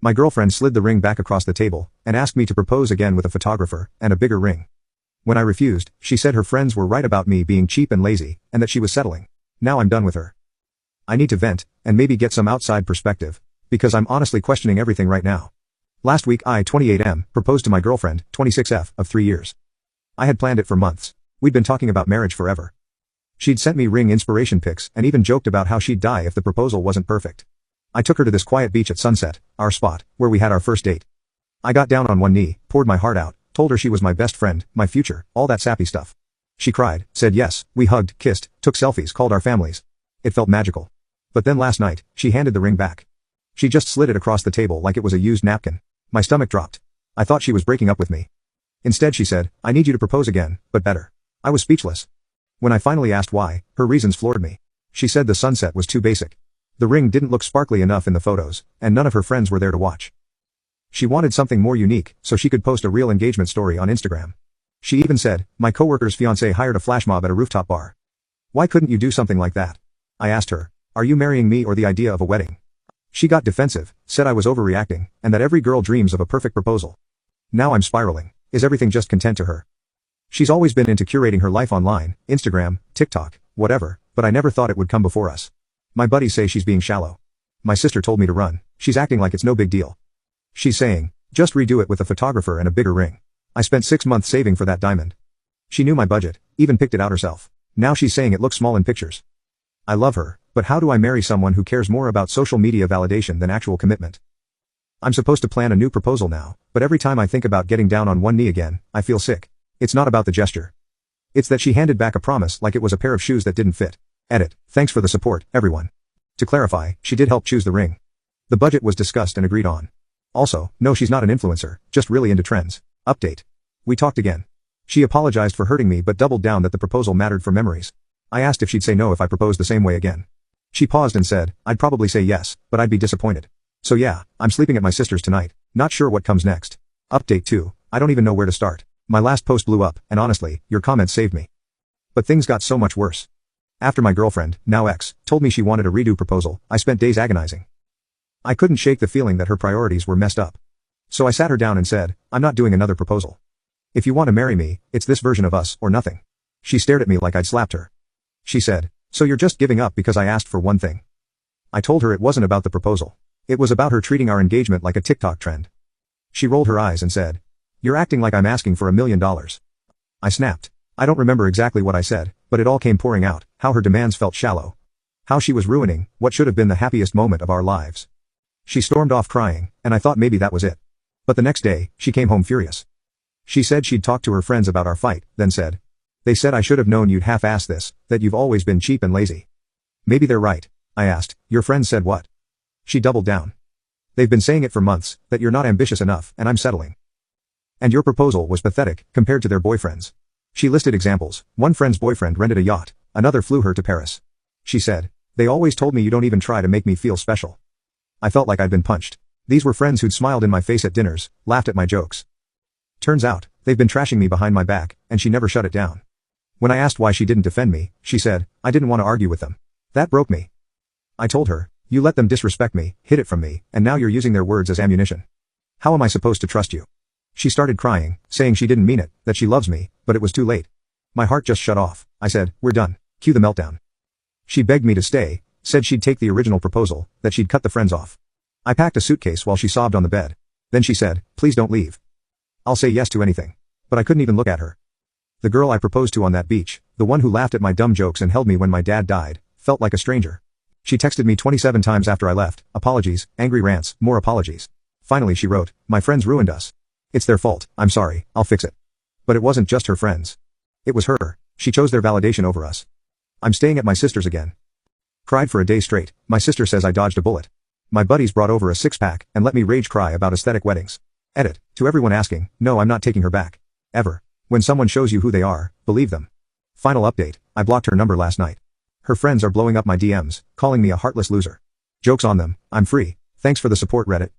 My girlfriend slid the ring back across the table and asked me to propose again with a photographer and a bigger ring. When I refused, she said her friends were right about me being cheap and lazy, and that she was settling. Now I'm done with her. I need to vent, and maybe get some outside perspective, because I'm honestly questioning everything right now. Last week I, 28M, proposed to my girlfriend, 26F, of 3 years. I had planned it for months. We'd been talking about marriage forever. She'd sent me ring inspiration pics and even joked about how she'd die if the proposal wasn't perfect. I took her to this quiet beach at sunset, our spot, where we had our first date. I got down on one knee, poured my heart out, told her she was my best friend, my future, all that sappy stuff. She cried, said yes, we hugged, kissed, took selfies, called our families. It felt magical. But then last night, she handed the ring back. She just slid it across the table like it was a used napkin. My stomach dropped. I thought she was breaking up with me. Instead she said, I need you to propose again, but better. I was speechless. When I finally asked why, her reasons floored me. She said the sunset was too basic. The ring didn't look sparkly enough in the photos, and none of her friends were there to watch. She wanted something more unique, so she could post a real engagement story on Instagram. She even said, my coworker's fiancé hired a flash mob at a rooftop bar. Why couldn't you do something like that? I asked her, are you marrying me or the idea of a wedding? She got defensive, said I was overreacting, and that every girl dreams of a perfect proposal. Now I'm spiraling. Is everything just content to her? She's always been into curating her life online, Instagram, TikTok, whatever, but I never thought it would come before us. My buddies say she's being shallow. My sister told me to run. She's acting like it's no big deal. She's saying, just redo it with a photographer and a bigger ring. I spent 6 months saving for that diamond. She knew my budget, even picked it out herself. Now she's saying it looks small in pictures. I love her, but how do I marry someone who cares more about social media validation than actual commitment? I'm supposed to plan a new proposal now, but every time I think about getting down on one knee again, I feel sick. It's not about the gesture. It's that she handed back a promise like it was a pair of shoes that didn't fit. Edit. Thanks for the support, everyone. To clarify, she did help choose the ring. The budget was discussed and agreed on. Also, no, she's not an influencer, just really into trends. Update. We talked again. She apologized for hurting me but doubled down that the proposal mattered for memories. I asked if she'd say no if I proposed the same way again. She paused and said, I'd probably say yes, but I'd be disappointed. So yeah, I'm sleeping at my sister's tonight, not sure what comes next. Update 2. I don't even know where to start. My last post blew up, and honestly, your comments saved me. But things got so much worse. After my girlfriend, now ex, told me she wanted a redo proposal, I spent days agonizing. I couldn't shake the feeling that her priorities were messed up. So I sat her down and said, I'm not doing another proposal. If you want to marry me, it's this version of us or nothing. She stared at me like I'd slapped her. She said, so you're just giving up because I asked for one thing. I told her it wasn't about the proposal. It was about her treating our engagement like a TikTok trend. She rolled her eyes and said, you're acting like I'm asking for $1 million. I snapped. I don't remember exactly what I said, but it all came pouring out, how her demands felt shallow. How she was ruining what should have been the happiest moment of our lives. She stormed off crying, and I thought maybe that was it. But the next day, she came home furious. She said she'd talked to her friends about our fight, then said, they said I should have known you'd half-ass this, that you've always been cheap and lazy. Maybe they're right. I asked, your friends said what? She doubled down. They've been saying it for months, that you're not ambitious enough, and I'm settling. And your proposal was pathetic, compared to their boyfriends. She listed examples. One friend's boyfriend rented a yacht, another flew her to Paris. She said, they always told me you don't even try to make me feel special. I felt like I'd been punched. These were friends who'd smiled in my face at dinners, laughed at my jokes. Turns out, they've been trashing me behind my back, and she never shut it down. When I asked why she didn't defend me, she said, I didn't want to argue with them. That broke me. I told her, you let them disrespect me, hid it from me, and now you're using their words as ammunition. How am I supposed to trust you? She started crying, saying she didn't mean it, that she loves me, but it was too late. My heart just shut off. I said, we're done. Cue the meltdown. She begged me to stay, said she'd take the original proposal, that she'd cut the friends off. I packed a suitcase while she sobbed on the bed. Then she said, please don't leave. I'll say yes to anything. But I couldn't even look at her. The girl I proposed to on that beach, the one who laughed at my dumb jokes and held me when my dad died, felt like a stranger. She texted me 27 times after I left, apologies, angry rants, more apologies. Finally she wrote, my friends ruined us. It's their fault, I'm sorry, I'll fix it. But it wasn't just her friends. It was her. She chose their validation over us. I'm staying at my sister's again. Cried for a day straight. My sister says I dodged a bullet. My buddies brought over a 6-pack and let me rage cry about aesthetic weddings. Edit. To everyone asking, no, I'm not taking her back. Ever. When someone shows you who they are, believe them. Final update, I blocked her number last night. Her friends are blowing up my DMs, calling me a heartless loser. Joke's on them, I'm free. Thanks for the support, Reddit.